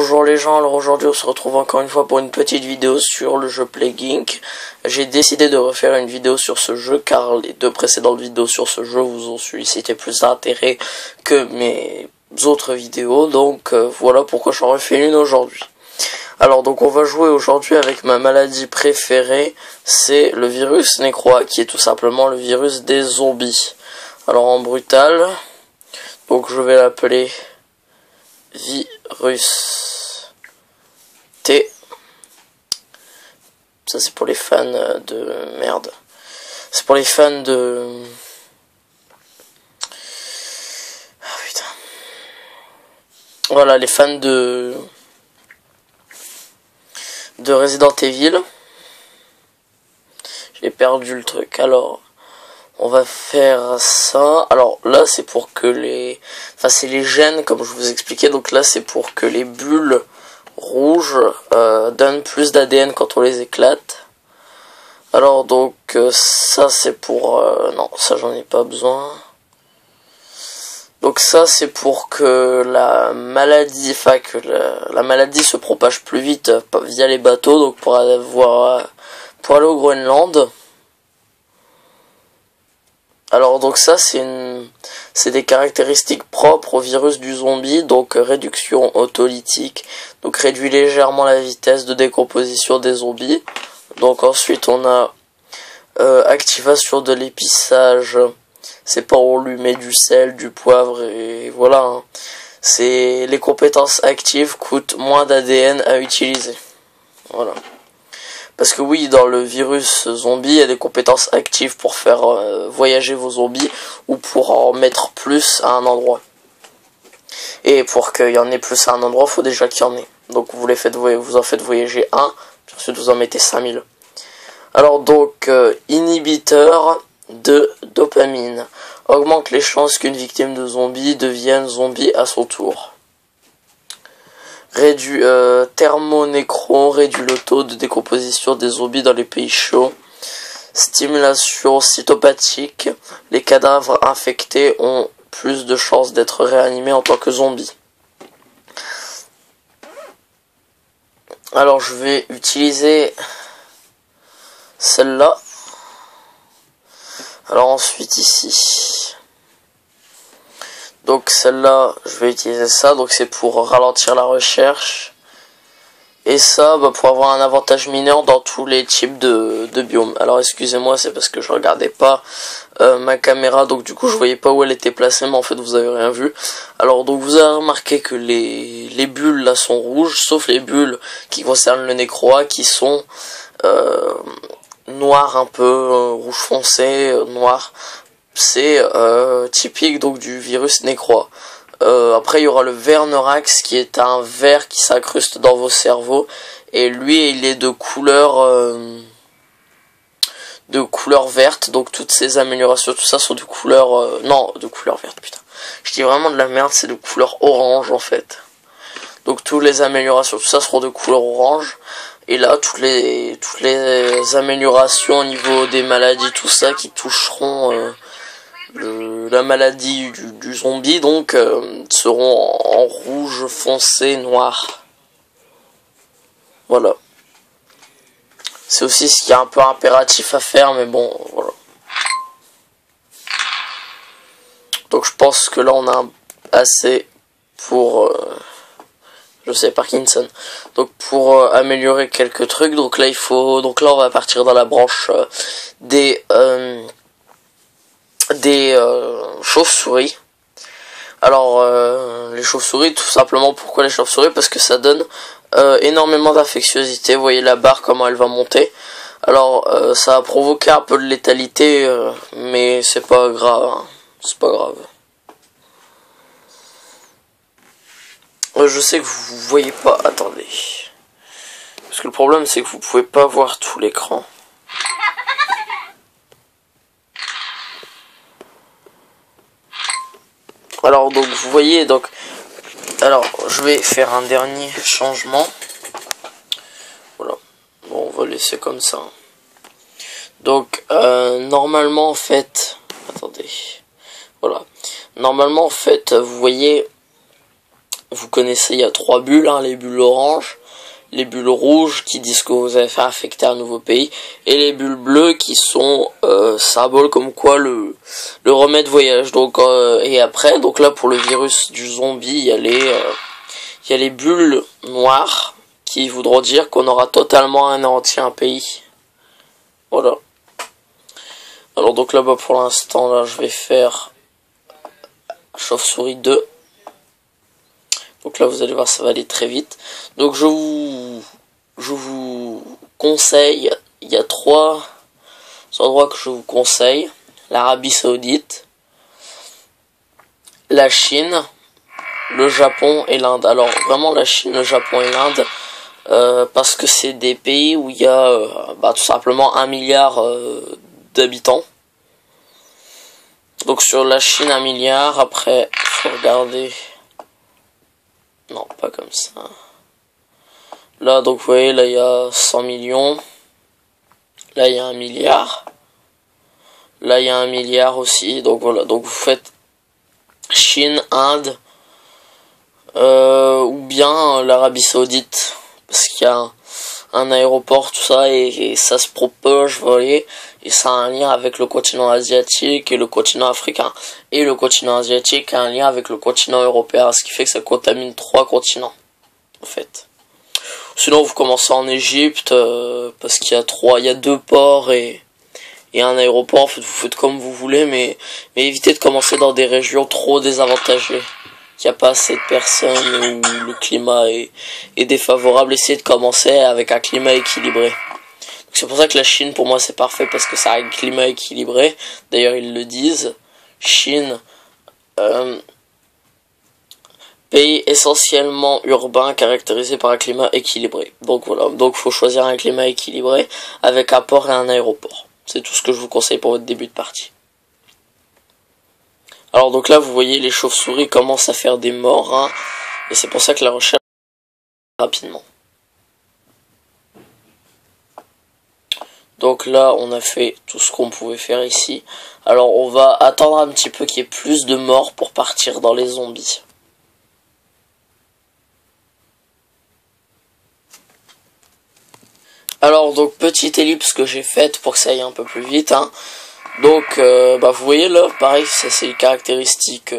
Bonjour les gens, alors aujourd'hui on se retrouve encore une fois pour une petite vidéo sur le jeu Plague Inc. J'ai décidé de refaire une vidéo sur ce jeu car les deux précédentes vidéos sur ce jeu vous ont suscité plus d'intérêt que mes autres vidéos, donc voilà pourquoi j'en refais une aujourd'hui. Alors donc on va jouer aujourd'hui avec ma maladie préférée, c'est le virus Necroa qui est tout simplement le virus des zombies. Alors en brutal, donc je vais l'appeler virus T. Ça c'est pour les fans de merde. C'est pour les fans de... Ah putain. Voilà, les fans de Resident Evil. J'ai perdu le truc. Alors, on va faire ça. Alors là, c'est pour que les... Enfin, c'est les gènes, comme je vous expliquais. Donc là, c'est pour que les bulles rouges donnent plus d'ADN quand on les éclate. Alors donc, ça c'est pour... non, ça j'en ai pas besoin. Donc ça c'est pour que la maladie... Enfin, que la maladie se propage plus vite via les bateaux. Donc pour aller au Groenland. Alors donc ça c'est des caractéristiques propres au virus du zombie, donc réduction autolytique, donc réduit légèrement la vitesse de décomposition des zombies. Donc ensuite on a activation de l'épissage, c'est pas on lui met du sel, du poivre et voilà. Hein. C'est les compétences actives coûtent moins d'ADN à utiliser. Voilà. Parce que oui, dans le virus zombie, il y a des compétences actives pour faire voyager vos zombies ou pour en mettre plus à un endroit. Et pour qu'il y en ait plus à un endroit, il faut déjà qu'il y en ait. Donc vous en faites voyager un, puis ensuite vous en mettez 5000. Alors donc, inhibiteur de dopamine. Augmente les chances qu'une victime de zombie devienne zombie à son tour. Thermonécron réduit le taux de décomposition des zombies dans les pays chauds. Stimulation cytopathique. Les cadavres infectés ont plus de chances d'être réanimés en tant que zombies. Alors je vais utiliser celle-là. Alors ensuite ici. Donc celle-là, je vais utiliser ça, donc c'est pour ralentir la recherche. Et ça, pour avoir un avantage mineur dans tous les types de biomes. Alors excusez-moi, c'est parce que je regardais pas ma caméra, donc du coup je voyais pas où elle était placée, mais en fait vous avez rien vu. Alors donc vous avez remarqué que les bulles là sont rouges, sauf les bulles qui concernent le Necroa qui sont noires un peu, rouge foncé, noir. C'est typique donc du virus Necroa. Après il y aura le Vernorax qui est un ver qui s'incruste dans vos cerveaux et lui il est de couleur verte, donc toutes ces améliorations tout ça sont de couleur non de couleur verte, putain je dis vraiment de la merde, c'est de couleur orange en fait. Donc toutes les améliorations tout ça seront de couleur orange. Et là, toutes les améliorations au niveau des maladies, tout ça, qui toucheront la maladie du zombie, donc, seront en rouge foncé noir. Voilà. C'est aussi ce qui est un peu impératif à faire, mais bon, voilà. Donc je pense que là, on a assez pour... je sais, Parkinson. Donc pour améliorer quelques trucs, donc là on va partir dans la branche des chauves-souris. Alors les chauves-souris, tout simplement pourquoi les chauves-souris? Parce que ça donne énormément d'infectiosité. Vous voyez la barre comment elle va monter. Alors ça a provoqué un peu de létalité, mais c'est pas grave. Hein. C'est pas grave. Je sais que vous voyez pas, attendez. Parce que le problème c'est que vous pouvez pas voir tout l'écran. Alors donc vous voyez, donc alors je vais faire un dernier changement. Voilà. Bon, on va laisser comme ça. Donc normalement en fait, attendez. Voilà. Normalement en fait, vous voyez vous connaissez, il y a 3 bulles, hein, les bulles oranges, les bulles rouges qui disent que vous avez fait affecter un nouveau pays, et les bulles bleues qui sont symboles comme quoi le remède voyage. Donc et après, donc là pour le virus du zombie, il y a les bulles noires qui voudront dire qu'on aura totalement anéanti un pays. Voilà. Alors donc là-bas pour l'instant, là je vais faire chauve-souris 2. Donc là vous allez voir, ça va aller très vite. Donc je vous conseille, il y a 3 endroits que je vous conseille: l'Arabie Saoudite, la Chine, le Japon et l'Inde. Alors vraiment la Chine, le Japon et l'Inde, parce que c'est des pays où il y a tout simplement 1 milliard d'habitants. Donc sur la Chine 1 milliard, après faut regarder. Non, pas comme ça. Là, donc vous voyez, là il y a 100 millions. Là il y a 1 milliard. Là il y a 1 milliard aussi. Donc voilà, donc vous faites Chine, Inde, ou bien l'Arabie Saoudite. Parce qu'il y a un aéroport, tout ça, et ça se propage, vous voyez. Et ça a un lien avec le continent asiatique et le continent africain. Et le continent asiatique a un lien avec le continent européen, ce qui fait que ça contamine 3 continents, en fait. Sinon, vous commencez en Égypte, parce qu'il y a 2 ports et un aéroport. En fait, vous faites comme vous voulez, mais évitez de commencer dans des régions trop désavantagées. Il n'y a pas assez de personnes, où le climat est défavorable. Essayez de commencer avec un climat équilibré. C'est pour ça que la Chine, pour moi, c'est parfait, parce que ça a un climat équilibré. D'ailleurs, ils le disent. Chine, pays essentiellement urbain caractérisé par un climat équilibré. Donc voilà, donc faut choisir un climat équilibré avec un port et un aéroport. C'est tout ce que je vous conseille pour votre début de partie. Alors donc là, vous voyez, les chauves-souris commencent à faire des morts, hein, et c'est pour ça que la recherche rapidement. Donc là, on a fait tout ce qu'on pouvait faire ici. Alors on va attendre un petit peu qu'il y ait plus de morts pour partir dans les zombies. Alors donc petite ellipse que j'ai faite pour que ça aille un peu plus vite, hein. Donc vous voyez là, pareil, ça c'est les caractéristiques,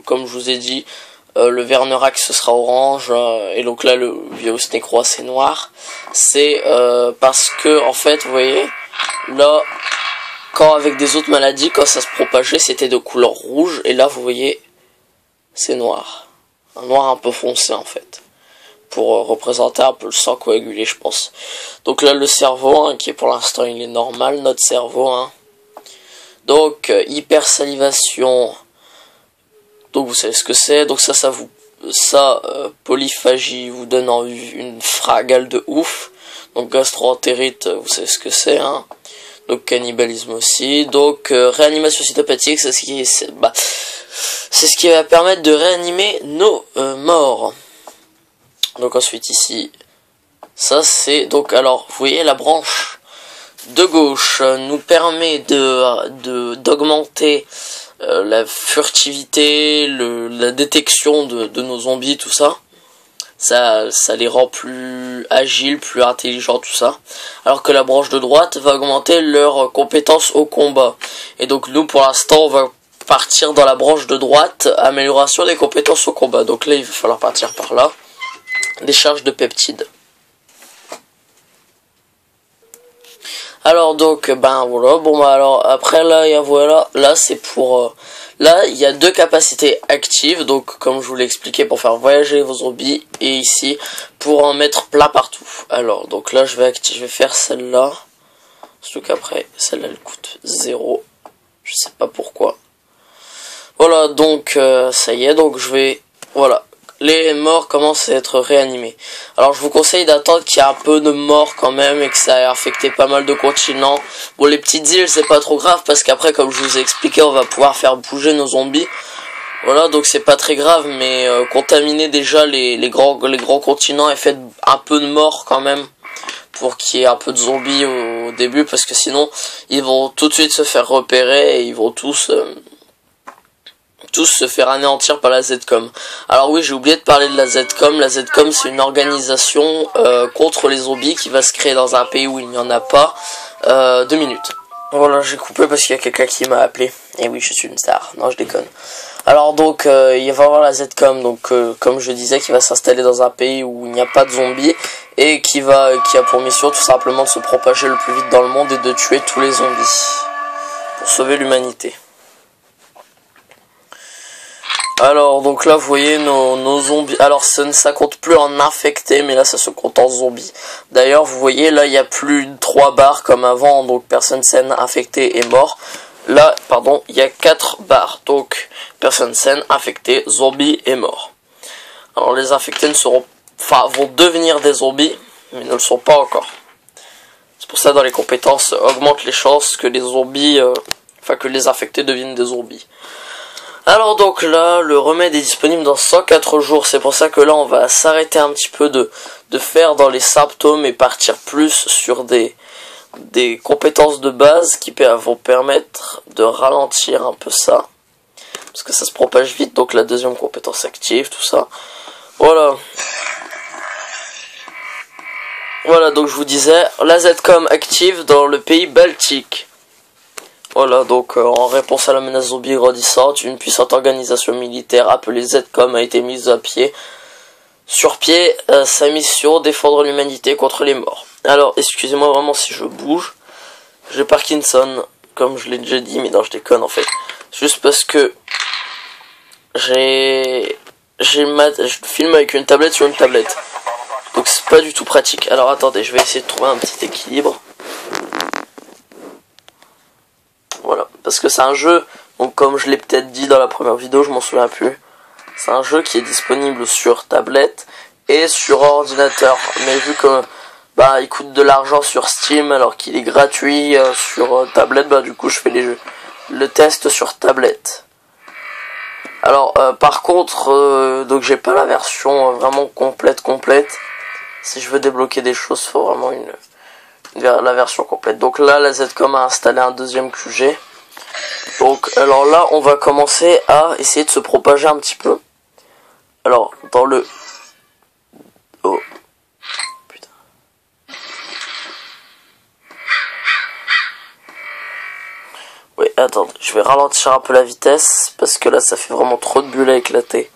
comme je vous ai dit, le Vernerac ce sera orange, et donc là le virus nécro c'est noir. C'est parce que en fait vous voyez là, quand avec des autres maladies, quand ça se propageait, c'était de couleur rouge, et là vous voyez c'est noir, un noir un peu foncé en fait, pour représenter un peu le sang coagulé, je pense. Donc là le cerveau, hein, qui est pour l'instant il est normal, notre cerveau, hein. Donc hypersalivation, donc vous savez ce que c'est. Donc polyphagie vous donne une fragale de ouf. Donc gastroentérite, vous savez ce que c'est, hein. Donc cannibalisme aussi. Donc réanimation cytopathique, c'est ce qui va permettre de réanimer nos morts. Donc ensuite ici, ça c'est donc, alors vous voyez la branche de gauche nous permet d'augmenter la furtivité, la détection de nos zombies, tout ça. Ça les rend plus agiles, plus intelligents, tout ça. Alors que la branche de droite va augmenter leurs compétences au combat. Et donc nous pour l'instant on va partir dans la branche de droite, amélioration des compétences au combat. Donc là il va falloir partir par là. Décharge de peptides. Alors donc voilà, alors après là voilà, là c'est pour là il y a 2 capacités actives, donc comme je vous l'ai expliqué, pour faire voyager vos zombies, et ici pour en mettre plein partout. Alors donc là je vais faire celle-là, surtout qu'après celle-là elle coûte 0, je sais pas pourquoi. Voilà, donc ça y est, donc voilà, les morts commencent à être réanimés. Alors je vous conseille d'attendre qu'il y ait un peu de morts quand même, et que ça ait affecté pas mal de continents. Bon, les petites îles c'est pas trop grave, parce qu'après comme je vous ai expliqué, on va pouvoir faire bouger nos zombies. Voilà, donc c'est pas très grave, mais contaminer déjà les grands continents et faites un peu de morts quand même, pour qu'il y ait un peu de zombies au début, parce que sinon ils vont tout de suite se faire repérer et ils vont tous tous se faire anéantir par la ZCOM. Alors oui, j'ai oublié de parler de la ZCOM. La ZCOM, c'est une organisation contre les zombies qui va se créer dans un pays où il n'y en a pas. 2 minutes. Voilà, j'ai coupé parce qu'il y a quelqu'un qui m'a appelé. Et oui, je suis une star. Non, je déconne. Alors donc, il va y avoir la ZCOM, donc comme je disais, qui va s'installer dans un pays où il n'y a pas de zombies et qui a pour mission tout simplement de se propager le plus vite dans le monde et de tuer tous les zombies pour sauver l'humanité. Alors donc là vous voyez nos zombies. Alors ça compte plus en infectés, mais là ça se compte en zombies. D'ailleurs vous voyez là il y a plus de 3 barres comme avant, donc personne saine, infecté et mort. Là pardon, il y a 4 barres, donc personne saine, infecté, zombie et mort. Alors les infectés vont devenir des zombies, mais ne le sont pas encore. C'est pour ça dans les compétences augmente les chances que les zombies, que les infectés deviennent des zombies. Alors donc là, le remède est disponible dans 104 jours, c'est pour ça que là on va s'arrêter un petit peu de faire dans les symptômes et partir plus sur des compétences de base qui vont permettre de ralentir un peu ça. Parce que ça se propage vite, donc la deuxième compétence active, tout ça. Voilà. Voilà, donc je vous disais, la ZCOM active dans le pays baltique. Voilà, donc en réponse à la menace zombie grandissante, une puissante organisation militaire appelée ZCOM a été mise sur pied. Sa mission, défendre l'humanité contre les morts. Alors, excusez-moi vraiment si je bouge. J'ai Parkinson, comme je l'ai déjà dit, mais non, je déconne en fait. Juste parce que je filme avec une tablette sur une tablette. Donc c'est pas du tout pratique. Alors attendez, je vais essayer de trouver un petit équilibre. Voilà, parce que c'est un jeu, donc comme je l'ai peut-être dit dans la première vidéo, je m'en souviens plus. C'est un jeu qui est disponible sur tablette et sur ordinateur. Mais vu que il coûte de l'argent sur Steam alors qu'il est gratuit sur tablette, du coup je fais le test sur tablette. Alors par contre, donc j'ai pas la version vraiment complète. Si je veux débloquer des choses, il faut vraiment la version complète. Donc là, la ZCOM a installé un deuxième QG. Donc, alors là, on va commencer à essayer de se propager un petit peu. Alors, dans le... Oh. Putain. Oui, attendez, je vais ralentir un peu la vitesse, parce que là, ça fait vraiment trop de bulles à éclater.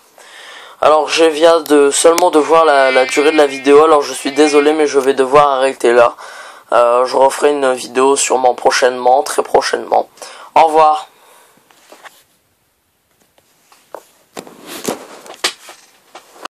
Alors je viens seulement de voir la durée de la vidéo, alors je suis désolé mais je vais devoir arrêter là. Je referai une vidéo sûrement prochainement, très prochainement. Au revoir.